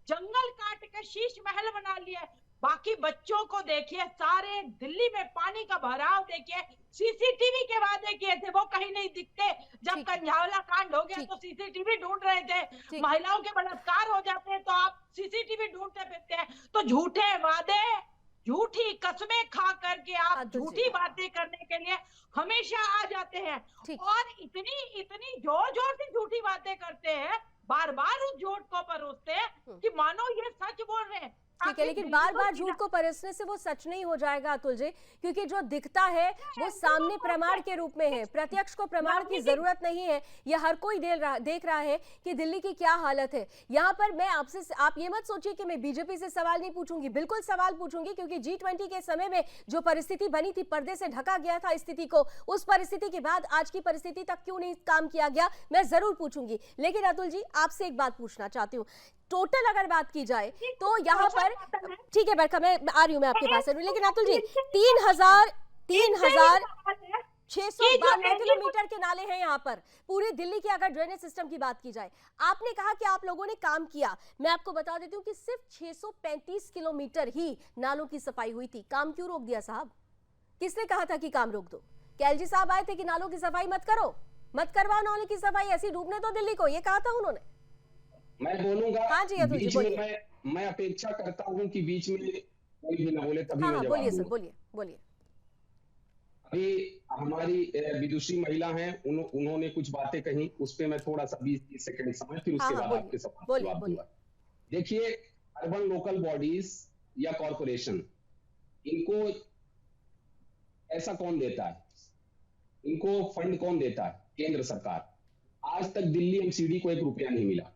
जंगल काट के शीश महल बना लिया। बाकी बच्चों को देखिए, सारे दिल्ली में पानी का भराव देखिए। सीसीटीवी के वादे किए थे वो कहीं नहीं दिखते। जब कंझावला कांड हो गया तो सीसीटीवी ढूंढ रहे थे, महिलाओं के बलात्कार हो जाते हैं तो आप सीसीटीवी ढूंढते फिरते हैं। तो झूठे वादे, झूठी कस्में खा करके आप झूठी बातें करने के लिए हमेशा आ जाते हैं और इतनी जोर जोर से झूठी बातें करते हैं, बार बार उस झूठ को परोसते हैं कि मानो ये सच बोल रहे हैं। ठीक है, लेकिन बार बार झूठ को परोसने से वो सच नहीं हो जाएगा अतुल जी, क्योंकि जो दिखता है वो सामने प्रमाण के रूप में है। प्रत्यक्ष को प्रमाण की जरूरत नहीं है। यह हर कोई देख रहा है कि दिल्ली की क्या हालत है। यहाँ पर मैं आपसे, आप ये मत सोचिए कि मैं बीजेपी से सवाल नहीं पूछूंगी, बिल्कुल सवाल पूछूंगी, क्योंकि G20 के समय में जो परिस्थिति बनी थी, पर्दे से ढका गया था स्थिति को, उस परिस्थिति के बाद आज की परिस्थिति तक क्यों नहीं काम किया गया, मैं जरूर पूछूंगी। लेकिन अतुल जी आपसे एक बात पूछना चाहती हूँ, टोटल अगर बात की जाए तो यहाँ पर, ठीक है बरखा मैं आ रही हूँ, मैं आपके पास आ रही हूँ, लेकिन अतुल जी 3,692 किलोमीटर के नाले हैं यहाँ पर पूरी दिल्ली की। अगर ड्रेनेज सिस्टम की बात की जाए, आपने कहा कि आप लोगों ने काम किया, मैं आपको बता देती हूँ कि सिर्फ 635 किलोमीटर ही नालों की सफाई हुई थी। काम क्यों रोक दिया साहब? किसने कहा था कि काम रोक दो? कैलजी साहब आए थे कि नालों की सफाई मत करो, मत करवाओ नालों की सफाई, ऐसी डूबने दो दिल्ली को, ये कहा था उन्होंने। मैं बोलूंगा। हाँ जी अतुल जी बोलिए। मैं अपेक्षा करता हूं कि बीच में कोई भी ना बोले, तभी मैं जवाब बोलिए सर, बोलिए। अभी हमारी विदुषी महिला हैं, उन्होंने कुछ बातें कही, उस पे मैं थोड़ा सा 20-30 सेकंड समय, फिर उसके बाद आपके सवाल का जवाब दूंगा। देखिए, अर्बन लोकल बॉडीज या कॉरपोरेशन, इनको ऐसा कौन देता है? इनको फंड कौन देता है? केंद्र सरकार। आज तक दिल्ली एमसीडी को 1 रुपया नहीं मिला।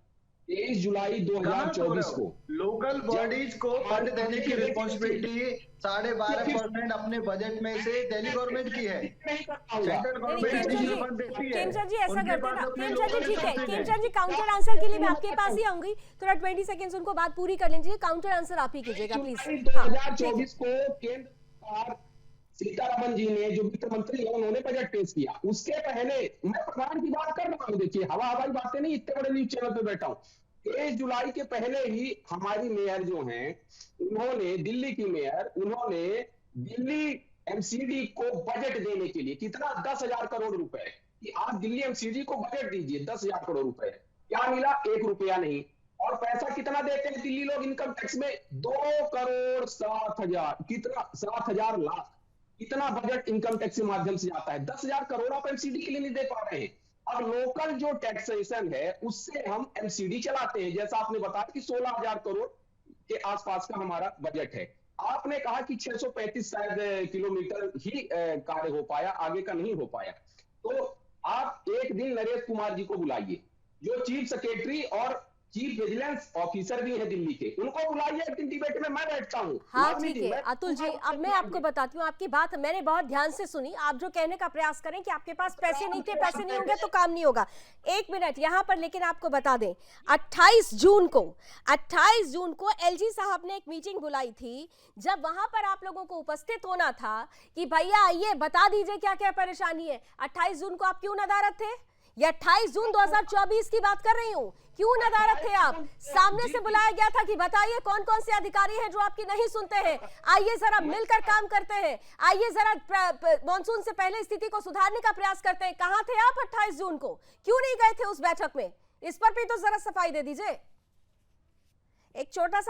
23 जुलाई 2024 को लोकल बॉडीज को फंड देने की रिस्पॉन्सिबिलिटी 12.5% अपने बजट में से दिल्ली गवर्नमेंट की है। सेंट्रल गवर्नमेंट फंड देती है। केमचंद जी ऐसा करते ना, केमचंद जी ठीक है, केमचंद जी काउंटर आंसर के लिए मैं आपके पास ही आऊंगी, थोड़ा 20 सेकंड्स उनको बात पूरी कर लीजिए, काउंटर आंसर आप ही कीजिएगा प्लीज। 2024 को केंद्र सरकार सीतारमण जी ने, जो वित्त मंत्री है, उन्होंने बजट पेश किया। उसके पहले मैं प्रधान की बात कर रहा हूँ, देखिए हवाई बातें नहीं, इतने बड़े न्यूज चैनल पे बैठा हूँ। 23 जुलाई के पहले ही हमारी मेयर जो हैं, उन्होंने, दिल्ली की मेयर, उन्होंने दिल्ली एमसीडी को बजट देने के लिए कितना 10,000 करोड़ रुपए कि आप दिल्ली एमसीडी को बजट दीजिए 10,000 करोड़ रुपए। क्या मिला? 1 रुपया नहीं। और पैसा कितना देते हैं दिल्ली लोग इनकम टैक्स में? 2,07,000, कितना? 7,000 लाख। इतना बजट इनकम टैक्स के माध्यम से आता है। 10,000 करोड़ आप एमसीडी के लिए नहीं दे पा रहे हैं। अब लोकल जो टैक्सेशन है उससे हम एमसीडी चलाते हैं, जैसा आपने बताया कि 16,000 करोड़ के आसपास का हमारा बजट है। आपने कहा कि 635 शायद किलोमीटर ही कार्य हो पाया, आगे का नहीं हो पाया। तो आप एक दिन नरेश कुमार जी को बुलाइए, जो चीफ सेक्रेटरी और चीफ विजिलेंस ऑफिसर भी है दिल्ली के, उनको बुलाइए एक दिन डिबेट में, मैं बैठता हूँ। हाँ ठीक है अतुल जी, अब मैं आपको बताती हूँ, आपकी बात मैंने बहुत ध्यान से सुनी। आप जो कहने का प्रयास करें कि आपके पास पैसे नहीं थे, पैसे नहीं होंगे तो काम नहीं होगा। 1 मिनट यहाँ पर, लेकिन आपको बता दें 28 जून को एलजी साहब ने एक मीटिंग बुलाई थी, जब वहां पर आप लोगों को उपस्थित होना था कि भैया आइए बता दीजिए क्या क्या परेशानी है। 28 जून को आप क्यों नदारद थे? या 28 जून 2024 की बात कर रही हूँ, क्यों नदारद थे आप? सामने से बुलाया गया था कि बताइए कौन कौन से अधिकारी हैं जो आपकी नहीं सुनते हैं, आइए जरा मिलकर काम करते हैं, आइए जरा मॉनसून से पहले स्थिति को सुधारने का प्रयास करते हैं। कहां थे आप 28 जून को? क्यों नहीं गए थे उस बैठक में? इस पर भी तो जरा सफाई दे दीजिए। एक छोटा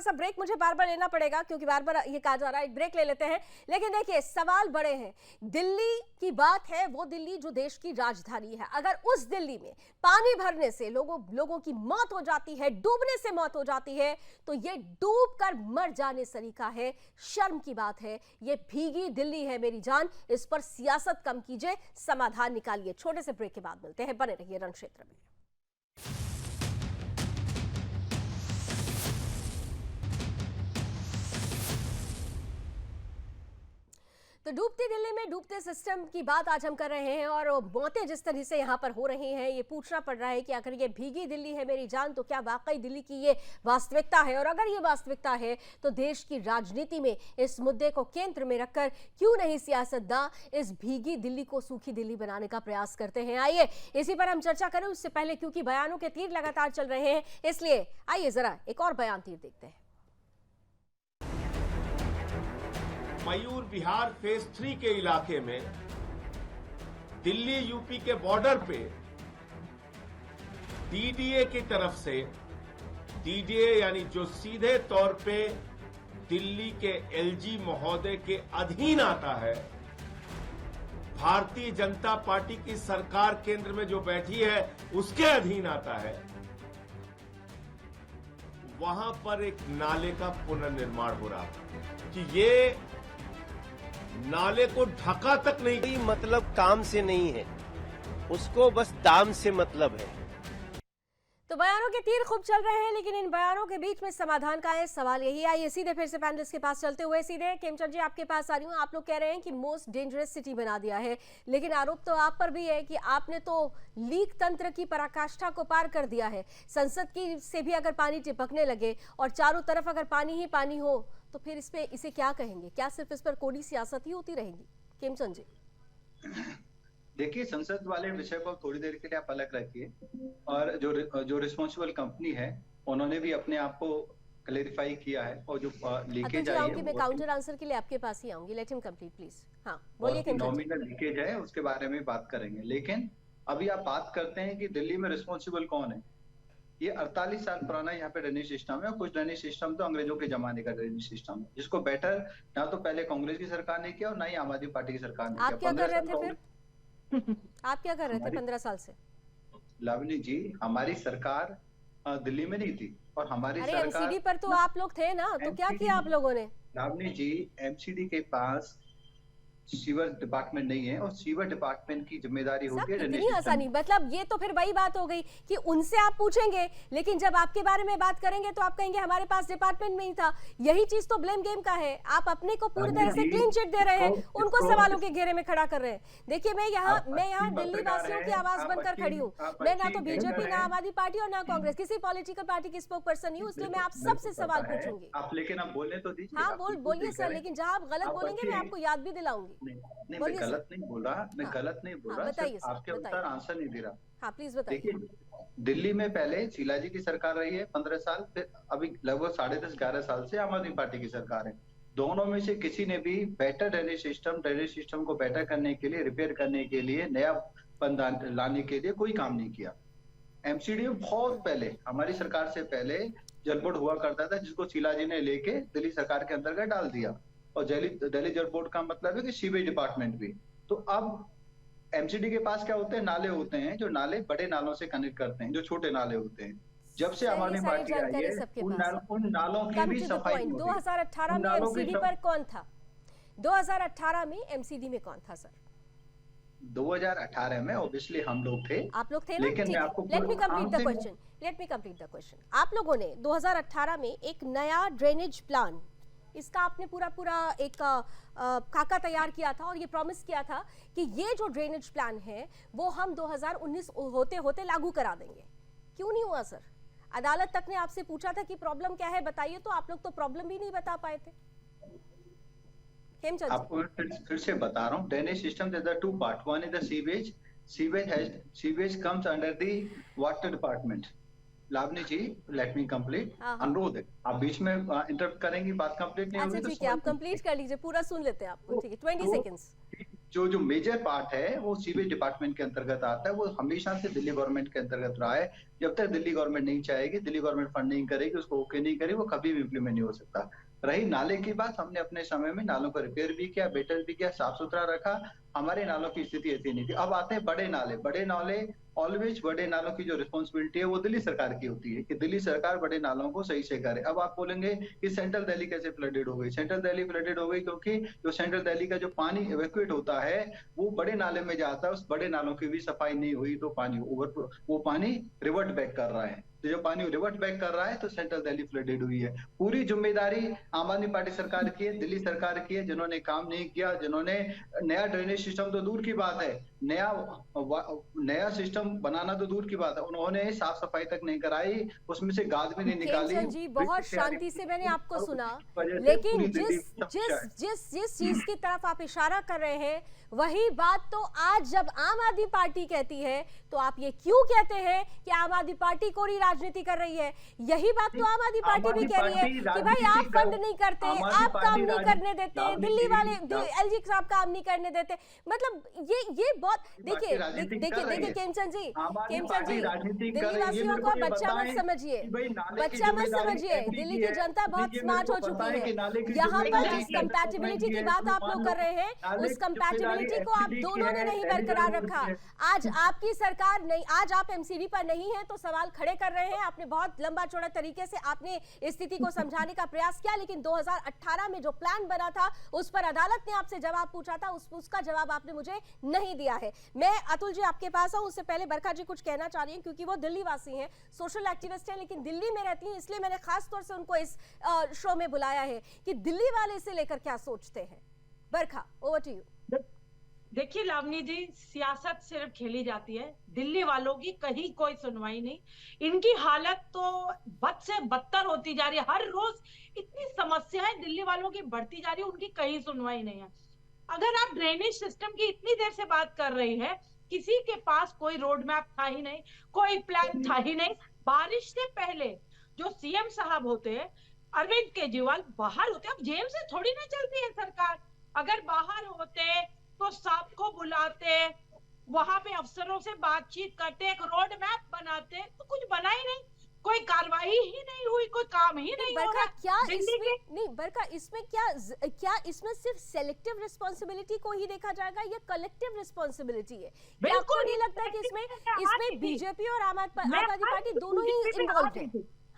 सा ब्रेक मुझे बार बार लेना पड़ेगा, क्योंकि बार बार ये कहा जा रहा है, एक ब्रेक ले लेते हैं। लेकिन देखिए सवाल बड़े हैं। दिल्ली की बात है, वो दिल्ली जो देश की राजधानी है, अगर उस दिल्ली में पानी भरने से लोगों की मौत हो जाती है, डूबने से मौत हो जाती है, तो ये डूब कर मर जाने सरीका है, शर्म की बात है। ये भीगी दिल्ली है मेरी जान, इस पर सियासत कम कीजिए, समाधान निकालिए। छोटे से ब्रेक के बाद मिलते हैं, बने रहिए रण क्षेत्र में। तो डूबती दिल्ली में डूबते सिस्टम की बात आज हम कर रहे हैं, और मौतें जिस तरह से यहाँ पर हो रही हैं, ये पूछना पड़ रहा है कि अगर ये भीगी दिल्ली है मेरी जान, तो क्या वाकई दिल्ली की ये वास्तविकता है? और अगर ये वास्तविकता है तो देश की राजनीति में इस मुद्दे को केंद्र में रखकर क्यों नहीं सियासतदान इस भीगी दिल्ली को सूखी दिल्ली बनाने का प्रयास करते हैं? आइए इसी पर हम चर्चा करें। उससे पहले, क्योंकि बयानों के तीर लगातार चल रहे हैं, इसलिए आइए जरा एक और बयान तीर देखते हैं। मयूर विहार फेज 3 के इलाके में दिल्ली यूपी के बॉर्डर पे डीडीए की तरफ से, डीडीए यानी जो सीधे तौर पे दिल्ली के एलजी महोदय के अधीन आता है, भारतीय जनता पार्टी की सरकार केंद्र में जो बैठी है उसके अधीन आता है, वहां पर एक नाले का पुनर्निर्माण हो रहा था कि ये नाले को ढका तक नहीं, मतलब काम से नहीं है, उसको बस दाम से मतलब है। तो बयानों के तीर खूब चल रहे हैं, लेकिन इन बयानों के बीच में समाधान का है, सवाल यही। आइए सीधे फिर से पैनलिस्ट के पास चलते हुए, सीधे केमचंद जी आपके पास आ रही हूँ। आप लोग कह रहे हैं कि मोस्ट डेंजरस सिटी बना दिया है, लेकिन आरोप तो आप पर भी है कि आपने तो लीक तंत्र की पराकाष्ठा को पार कर दिया है। संसद की से भी अगर पानी चिपकने लगे और चारों तरफ अगर पानी ही पानी हो, तो फिर इसे क्या कहेंगे? क्या सिर्फ इस पर कोड़ी सियासत ही होती रहेगी? केमचंद जी देखिए, संसद वाले विषय को थोड़ी देर के लिए आप अलग रखिए, और जो रिस्पॉन्सिबल कंपनी है उन्होंने भी अपने आप को क्लेरिफाई किया है, और जो लीकेज आई है, मैं काउंटर आंसर के लिए आपके पास ही आऊंगी। Let him complete please. हाँ बोलिए। नॉमिनल लीकेज है, उसके बारे में बात करेंगे। लेकिन अभी आप बात करते हैं कि दिल्ली में रिस्पॉन्सिबल कौन है। ये 48 साल पुराना यहाँ पे ड्रेनेज सिस्टम है, और कुछ ड्रेनेज सिस्टम तो अंग्रेजों के जमाने का ड्रेनेज सिस्टम है, जिसको बेटर ना तो पहले कांग्रेस की सरकार ने किया और ना ही आम आदमी पार्टी की सरकार ने किया। आप क्या कर रहे थे फिर? आप क्या कर रहे थे 15 साल से? लावनी जी, हमारी सरकार दिल्ली में नहीं थी, और हमारी सरकार एमसीडी पर तो आप लोग थे ना, तो क्या किया आप लोगों ने? लावनी जी, एमसीडी के पास सीवर डिपार्टमेंट नहीं है, और सीवर डिपार्टमेंट की जिम्मेदारी साहब होती है कितनी ड्रेनेज आसानी, मतलब ये तो फिर वही बात हो गई कि उनसे आप पूछेंगे, लेकिन जब आपके बारे में बात करेंगे तो आप कहेंगे हमारे पास डिपार्टमेंट में ही था। यही चीज तो ब्लेम गेम का है। आप अपने को पूरी तरह से क्लीन चिट दे रहे हैं, उनको सवालों के घेरे में खड़ा कर रहे हैं। देखिए मैं यहाँ दिल्ली वासियों की आवाज बनकर खड़ी हूँ। मैं ना तो बीजेपी, ना आम आदमी पार्टी और ना कांग्रेस, किसी पॉलिटिकल पार्टी की स्पोक पर्सन नहीं हूँ, इसलिए मैं आप सबसे सवाल पूछूंगी। आप लेकिन आप बोलने तो दीजिए। हाँ बोलिए सर, लेकिन जहाँ आप गलत बोलेंगे मैं आपको याद भी दिलाऊंगी। नहीं, मैं गलत नहीं बोल रहा, मैं गलत नहीं बोल रहा, बताइए सिर्फ आपके उत्तर आंसर नहीं दे रहा। हाँ प्लीज बताइए। देखिए, दिल्ली में पहले शीला जी की सरकार रही है 15 साल, फिर अभी लगभग 10.5-11 साल से आम आदमी पार्टी की सरकार है। दोनों में से किसी ने भी बेटर ड्रेनेज सिस्टम को बेटर करने के लिए, रिपेयर करने के लिए, नया पंदान लाने के लिए कोई काम नहीं किया। एमसीडी बहुत पहले, हमारी सरकार से पहले जल बोर्ड हुआ करता था, जिसको शीला जी ने लेके दिल्ली सरकार के अंतर्गत डाल दिया। और दिल्ली जल बोर्ड का मतलब है कि सीवेज डिपार्टमेंट भी। तो अब एमसीडी के पास क्या होते हैं, नाले होते हैं, जो नाले बड़े नालों से कनेक्ट करते हैं, जो छोटे नाले होते हैं। जब से आम आदमी पार्टी आई है, उन नालों की भी सफाई नहीं होती। 2018 में एमसीडी पर कौन था? 2018 में एमसीडी में कौन था सर? 2018 में ऑब्वियसली हम लोग थे। आप लोग थे ना? लेकिन मैं आपको late me complete the question. आप लोगों ने 2018 में एक नया ड्रेनेज प्लान, इसका आपने पूरा एक खाका तैयार किया था और ये प्रॉमिस किया था कि ये जो ड्रेनेज प्लान है वो हम 2019 होते होते लागू करा देंगे। क्यों नहीं हुआ सर? अदालत तक ने आपसे पूछा था कि प्रॉब्लम क्या है बताइए, तो आप लोग तो प्रॉब्लम भी नहीं बता पाए थे। आपको फिर से बता रहा हूँ, drainage system there are two part, one is the sewage comes under the water department. Lavani ji, let me complete. अनुरोध है, आप बीच में इंटरप्ट करेंगी, बात कंप्लीट नहीं होगी। अच्छा ठीक है, आप कंप्लीट कर लीजिए, पूरा सुन लेते हैं आपको। ठीक है, 20 सेकंड्स। जो मेजर पार्ट है वो सीवेज डिपार्टमेंट के अंतर्गत आता है। वो हमेशा से दिल्ली गवर्नमेंट के अंतर्गत रहा है। जब तक दिल्ली गवर्नमेंट नहीं चाहेगी, दिल्ली गवर्नमेंट फंड नहीं करेगी, उसको ओके नहीं करेगी, वो कभी भी इम्प्लीमेंट नहीं हो सकता। रही नाले की बात, हमने अपने समय में नालों को रिपेयर भी किया, बेटर भी किया, साफ सुथरा रखा। हमारे नालों की स्थिति ऐसी नहीं थी। अब आते हैं बड़े नाले। ऑलवेज बड़े नालों की जो रिस्पॉन्सिबिलिटी है वो दिल्ली सरकार की होती है कि दिल्ली सरकार बड़े नालों को सही से करे। अब आप बोलेंगे कि सेंट्रल दिल्ली कैसे फ्लडेड हो गई? सेंट्रल दिल्ली फ्लडेड हो गई क्योंकि जो सेंट्रल दिल्ली का जो पानी इवैक्यूएट होता है वो बड़े नाले में जाता है। उस बड़े नालों की भी सफाई नहीं हुई तो वो पानी रिवर्ट बैक कर रहा है। तो जो पानी रिवर्ट बैक कर रहा है तो सेंट्रल दिल्ली फ्लडेड हुई है। पूरी जिम्मेदारी आम आदमी पार्टी सरकार की है, दिल्ली सरकार की है, जिन्होंने काम नहीं किया, जिन्होंने नया ड्रेनेज सिस्टम तो दूर की बात है, नया सिस्टम बनाना तो दूर की बात है, उन्होंने साफ सफाई तक नहीं कराई, उसमें से गाद भी नहीं निकाली। जी बहुत शांति से मैंने आपको सुना, लेकिन जिस चीज की तरफ आप इशारा कर रहे हैं वही बात तो आज जब आम आदमी पार्टी कहती है तो आप ये क्यों कहते हैं कि आम आदमी पार्टी कोरी राजनीति कर रही है? यही बात तो आम आदमी पार्टी भी कह रही है कि भाई आप फंड नहीं करते, आप काम नहीं करने देते, दिल्ली वाले एलजी साहब काम नहीं करने देते। मतलब ये बहुत देखिए केमचंद जी, दिल्ली वासियों को बच्चा मत समझिए, दिल्ली की जनता बहुत स्मार्ट हो चुकी है। यहाँ पर जिस कंपैटिबिलिटी की बात आप लोग कर रहे हैं उस कंपैटिबिलिटी को आप दोनों ने नहीं बरकरार रखा। आज आपकी सरकार नहीं, आज आप एमसीडी पर नहीं है तो सवाल खड़े कर रहे हैं। आपने बहुत लंबा चौड़ा तरीके से आपने स्थिति को समझाने का प्रयास किया, लेकिन 2018 में जो प्लान बना था उस पर अदालत ने आपसे जवाब पूछा था, उसका जवाब आपने मुझे नहीं दिया है। मैं अतुल जी आपके पास आऊं, उससे पहले बरखा जी कुछ कहना चाह रही हैं क्योंकि वो दिल्ली वासी हैं, सोशल एक्टिविस्ट हैं, लेकिन दिल्ली में रहती हैं, इसलिए मैंने खास तौर से उनको इस शो में बुलाया है कि दिल्ली वाले इसे लेकर क्या सोचते हैं। बरखा, ओवर टू यू। देखिए लावनी जी, सियासत सिर्फ खेली जाती है, दिल्ली वालों की कहीं कोई सुनवाई नहीं। इनकी हालत तो बद से बदतर होती जा रही है, हर रोज इतनी समस्याएं दिल्ली वालों की बढ़ती जा रही है, उनकी कहीं सुनवाई नहीं है। अगर आप ड्रेनेज सिस्टम की इतनी देर से बात कर रही है, किसी के पास कोई रोड मैप था ही नहीं, कोई प्लान था ही नहीं। बारिश से पहले जो सीएम साहब होते हैं अरविंद केजरीवाल बाहर होते, अब जेल से थोड़ी ना चलती है सरकार। अगर बाहर होते तो सबको बुलाते, वहां पे अफसरों से बातचीत करते, एक रोड मैप बनाते, तो कुछ बना ही नहीं, कोई कार्रवाई ही नहीं हुई, कोई काम ही नहीं हो रहा। क्या इसमें क्या इसमें सिर्फ सेलेक्टिव रिस्पांसिबिलिटी को ही देखा जाएगा या कलेक्टिव रिस्पांसिबिलिटी है? आपको नहीं लगता कि इसमें बीजेपी और आम आदमी पार्टी दोनों ही इन्वॉल्व है?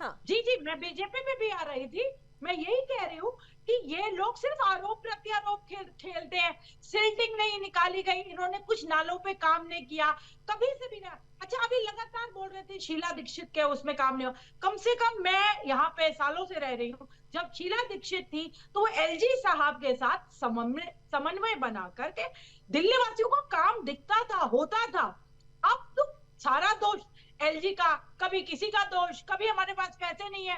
हाँ जी, मैं बीजेपी में भी आ रही थी मैं यही कह रही हूँ कि ये लोग सिर्फ आरोप प्रत्यारोप खेलते हैं। सिल्टिंग नहीं निकाली गई, इन्होंने कुछ नालों पे काम नहीं किया, कभी से भी ना। अच्छा, अभी लगातार बोल रहे थे शीला दीक्षित के उसमें काम नहीं हो। कम से कम मैं यहाँ पे सालों से रह रही हूँ, जब शीला दीक्षित थी तो वो एलजी साहब के साथ समन्वय बना करके दिल्ली वासियों को काम दिखता था, होता था। अब तो सारा दोष एलजी का, कभी किसी का दोष, कभी हमारे पास पैसे नहीं है।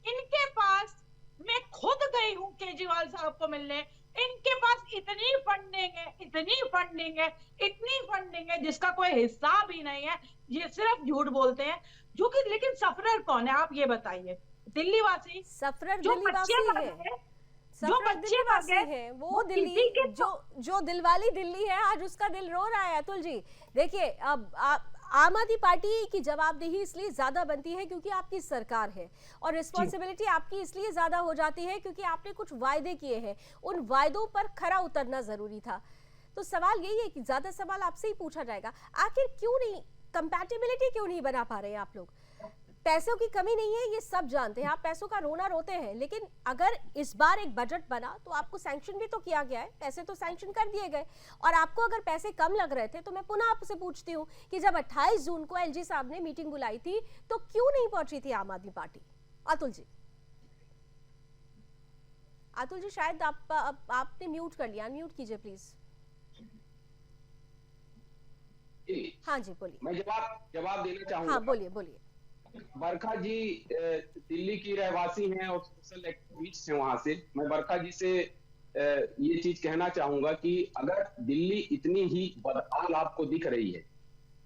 इनके पास, मैं खुद गई हूँ केजरीवाल साहब को मिलने, इनके पास इतनी फंडिंग है, इतनी फंडिंग है, इतनी फंडिंग है जिसका कोई हिसाब ही नहीं है। ये सिर्फ झूठ बोलते हैं। जो कि लेकिन सफरर कौन है, आप ये बताइए। दिल्ली वासी, सफरर जो दिल्ली वासी बच्चे है, मर गए, जो बच्चे वासी है, वो दिल्ली, जो दिलवाली दिल्ली है, आज उसका दिल रो रहा है। अतुल जी देखिए, अब आम आदमी पार्टी की जवाबदेही इसलिए ज्यादा बनती है क्योंकि आपकी सरकार है, और रिस्पॉन्सिबिलिटी आपकी इसलिए ज्यादा हो जाती है क्योंकि आपने कुछ वायदे किए हैं, उन वायदों पर खरा उतरना जरूरी था। तो सवाल यही है कि ज्यादा सवाल आपसे ही पूछा जाएगा, आखिर क्यों नहीं, कंपैटिबिलिटी क्यों नहीं बना पा रहे हैं आप लोग? पैसों की कमी नहीं है, ये सब जानते हैं, आप पैसों का रोना रोते हैं, लेकिन अगर इस बार एक बजट बना तो आपको सैंक्शन भी तो किया गया है, पैसे तो सैंक्शन कर दिए गए, और आपको अगर पैसे कम लग रहे थे तो मैं पुनः आपसे पूछती हूँ कि जब 28 जून को एलजी साहब ने मीटिंग बुलाई थी तो क्यों नहीं पहुंची थी आम आदमी पार्टी? अतुल जी शायद आपने म्यूट कर लिया, अनम्यूट कीजिए प्लीज। हाँ जी बोलिए। मैं जवाब देना चाहूंगा। हाँ बोलिए। बरखा जी दिल्ली की रहवासी हैं और सोशल एक्टिविस्ट हैं वहां से। मैं बरखा जी से ये चीज कहना चाहूंगा कि अगर दिल्ली इतनी ही बदहाल आपको दिख रही है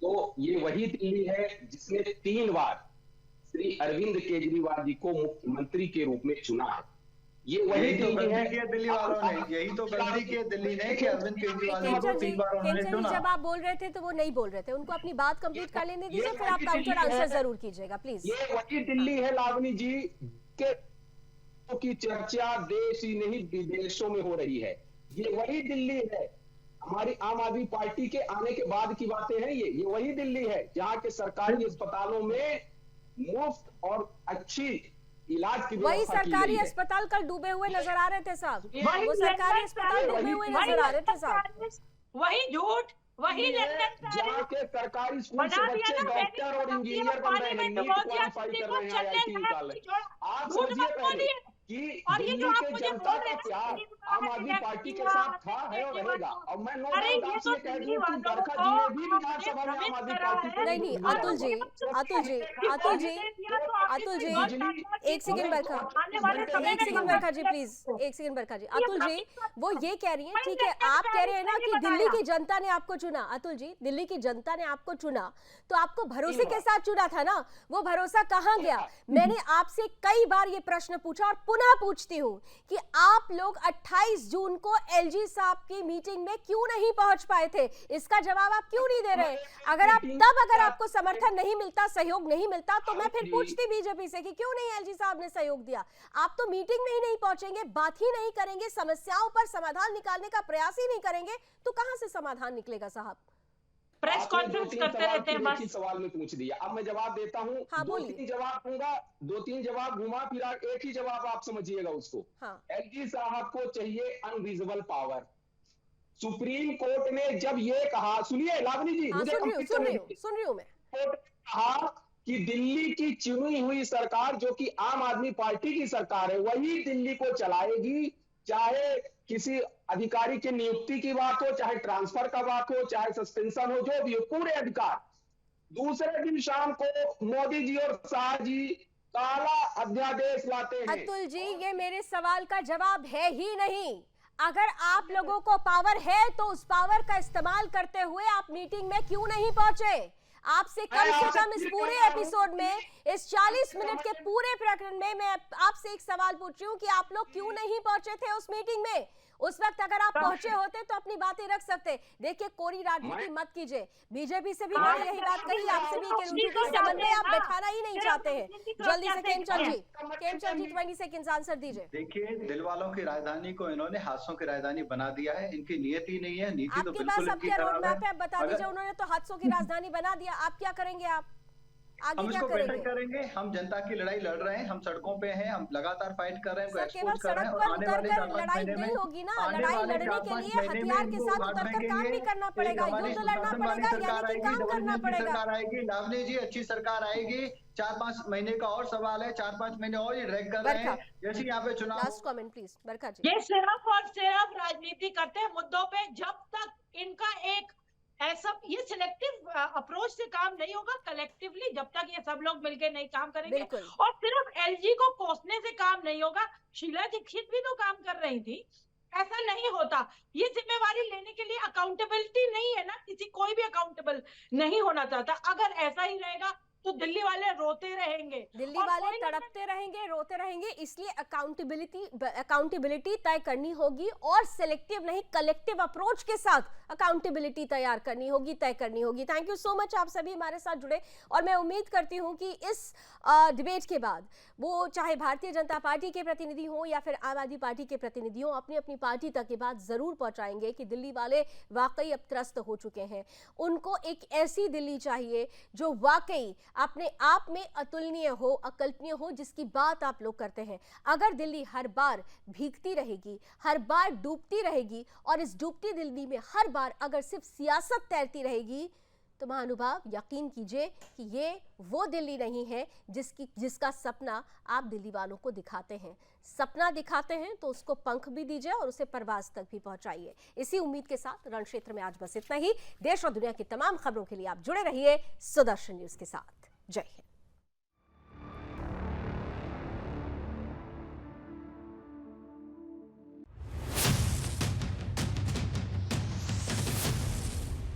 तो ये वही दिल्ली है जिसने 3 बार श्री अरविंद केजरीवाल जी को मुख्यमंत्री के रूप में चुना है। ये वही दिल्ली है। दिल्ली वालों ने यही तो गलती की है दिल्ली ने कि अरविंद केजरीवाल जी को 3 बार उन्होंने चुना। जब आप बोल रहे थे तो वो नहीं बोल रहे थे, उनको अपनी बात कंप्लीट कर लेने दीजिए, फिर आप काउंटर आंसर जरूर कीजिएगा प्लीज। ये वही दिल्ली है लावनी जी के की चर्चा देश ही नहीं विदेशों में हो रही है। ये वही दिल्ली है, हमारी आम आदमी पार्टी के आने के बाद की बातें हैं। ये वही दिल्ली है जहां के सरकारी अस्पतालों में मुफ्त और अच्छी इलाज की वही सरकारी अस्पताल कल डूबे हुए नजर आ रहे थे साहब, वो सरकारी अस्पताल डूबे हुए नजर आ रहे थे साहब। वही झूठ, वही जहाँ के सरकारी स्कूल से बच्चे डॉक्टर और इंजीनियर बन रहे हैं, नीट क्वालिफाई कर रहे हैं IIT निकाल। आप समझिए पहले कि दिल्ली के जनता का प्यार आम आदमी पार्टी के साथ था, है और रहेगा। और मैं नो डाउट आपसे कह दूं कि बरखा जी ने भी विधानसभा में आम आदमी पार्टी को नहीं अतुल जी एक सेकंड बरखा जी प्लीज, एक सेकंड बरखा जी। अतुल जी वो ये कह रही हैं, ठीक है, आप कह रहे हैं ना कि दिल्ली की जनता ने आपको चुना। अतुल जी, दिल्ली की जनता ने आपको चुना तो आपको भरोसे के साथ चुना था ना, वो भरोसा कहाँ गया? मैंने आपसे कई बार ये प्रश्न पूछा और पुनः पूछती हूँ कि आप लोग 28 जून को एलजी साहब की मीटिंग में क्यों नहीं पहुंच पाए थे? इसका जवाब आप क्यों नहीं दे रहे? अगर आपको समर्थन नहीं मिलता, सहयोग नहीं मिलता, तो मैं फिर पूछती बीजेपी से कि क्यों नहीं एलजी साहब ने सहयोग दिया। आप तो मीटिंग में ही नहीं पहुंचेंगे, बात ही नहीं करेंगे, समस्याओं पर समाधान निकालने का प्रयास ही नहीं करेंगे, तो कहां से समाधान निकलेगा साहब? प्रेस कॉन्फ्रेंस करते रहते हैं बस। सवाल में पूछ दिया, अब मैं जवाब देता हूँ। हाँ, 2-3 जवाब दूंगा, 2-3 जवाब घुमा फिरा, एक ही जवाब आप समझिएगा उसको। हाँ। एलजी साहब को चाहिए अनरीजनेबल पावर। सुप्रीम कोर्ट ने जब ये कहा, सुनिए लावनी जी, हाँ, सुन रही हूँ मैं। कोर्ट ने कहा कि दिल्ली की चुनी हुई सरकार जो कि आम आदमी पार्टी की सरकार है वही दिल्ली को चलाएगी, चाहे किसी अधिकारी की नियुक्ति की बात हो, चाहे ट्रांसफर का बात हो, चाहे सस्पेंशन हो, जो भी हो, पूरे अधिकार। दूसरे दिन शाम को मोदी जी और शाह जी काला अध्यादेश लाते हैं। अतुल जी, ये मेरे सवाल का जवाब है ही नहीं। अगर आप लोगों को पावर है तो उस पावर का इस्तेमाल करते हुए आप मीटिंग में क्यों नहीं पहुंचे? आपसे कम से कम इस पूरे एपिसोड में, इस 40 मिनट के पूरे प्रकरण में मैं आपसे एक सवाल पूछ रही हूँ कि आप लोग क्यों नहीं पहुंचे थे उस मीटिंग में? उस वक्त अगर आप पहुंचे होते तो अपनी बातें रख सकते। देखिए, कोरी राजनीति मत कीजिए। बीजेपी से भी मैंने यही बात कही, आपसे भी कि उनकी समन्वय आप बैठाना ही नहीं चाहते हैं। जल्दी से खेमचंद जी 20 सेकंड्स आंसर दीजिए। देखिए, दिल वालों की राजधानी को इन्होंने हादसों की राजधानी बना दिया है। इनकी नियति नहीं है, नीति तो बिल्कुल इनकी खराब है। आप बता दीजिए, उन्होंने तो हादसों की राजधानी बना दिया, आप क्या करेंगे? आप आगे हम क्या इसको बेटर करेंगे? करेंगे। हम जनता की लड़ाई लड़ रहे हैं, हम सड़कों पे हैं, हम लगातार फाइट कर रहे हैं, सर, केवल एक्सपोज कर रहे सड़क हैं, और पर आने उतर वाले कर 4-5 लड़ाई महीने नहीं में, होगी ना, आने लड़ाई वाले लड़ने के 4-5 लिए महीने में हथियार के इनको साथ उखाड़ उतर कर काम फेंकेंगे। भी करना एक पड़ेगा, हमारी युद्ध लड़ना सुशासन वाली पड़ेगा, सरकार यानी कि आएगी, काम डबल करना इंजन की पड़ेगा। सरकार आएगी। लावनी जी, अच्छी सरकार आएगी, 4-5 महीने का और सवाल है, 4-5 महीने और ये ड्रैग कर रहे हैं। जैसे यहाँ पे चुनाव लास्ट कमेंट प्लीज, बरखा जी। ये सिर्फ और सिर्फ राजनीति करते हैं मुद्दों पे। जब तक इनका एक ऐसा ये सिलेक्टिव अप्रोच से काम नहीं होगा, कलेक्टिवली जब तक ये सब लोग मिलकर नहीं काम करेंगे, बिल्कुल। और सिर्फ एलजी को कोसने से काम नहीं होगा। शीला दीक्षित भी तो काम कर रही थी, ऐसा नहीं होता। ये जिम्मेवारी लेने के लिए अकाउंटेबिलिटी नहीं है ना, किसी कोई भी अकाउंटेबल नहीं होना चाहता। अगर ऐसा ही रहेगा तो दिल्ली वाले रोते रहेंगे, दिल्ली और वाले कोई नहीं- तड़पते रहेंगे, रोते रहेंगे। इसलिए अकाउंटेबिलिटी तय करनी होगी और सिलेक्टिव नहीं, कलेक्टिव अप्रोच के साथ अकाउंटेबिलिटी तैयार करनी होगी, तय करनी होगी। थैंक यू सो मच, आप सभी हमारे साथ जुड़े, और मैं उम्मीद करती हूं कि इस डिबेट के बाद वो चाहे भारतीय जनता पार्टी के प्रतिनिधि हो या फिर आम आदमी पार्टी के प्रतिनिधि हो, अपनी अपनी पार्टी तक ये बात जरूर पहुंचाएंगे कि दिल्ली वाले वाकई अब त्रस्त हो चुके हैं। उनको एक ऐसी दिल्ली चाहिए जो वाकई अपने आप में अतुलनीय हो, अकल्पनीय हो, जिसकी बात आप लोग करते हैं। अगर दिल्ली हर बार भीगती रहेगी, हर बार डूबती रहेगी, और इस डूबती दिल्ली में हर बार अगर सिर्फ सियासत तैरती रहेगी, तो महानुभाव यकीन कीजिए कि ये वो दिल्ली नहीं है जिसका सपना आप दिल्ली वालों को दिखाते हैं। सपना दिखाते हैं तो उसको पंख भी दीजिए और उसे परवाज तक भी पहुंचाइए। इसी उम्मीद के साथ रण क्षेत्र में आज बस इतना ही। देश और दुनिया की तमाम खबरों के लिए आप जुड़े रहिए सुदर्शन न्यूज के साथ। जय हिंद।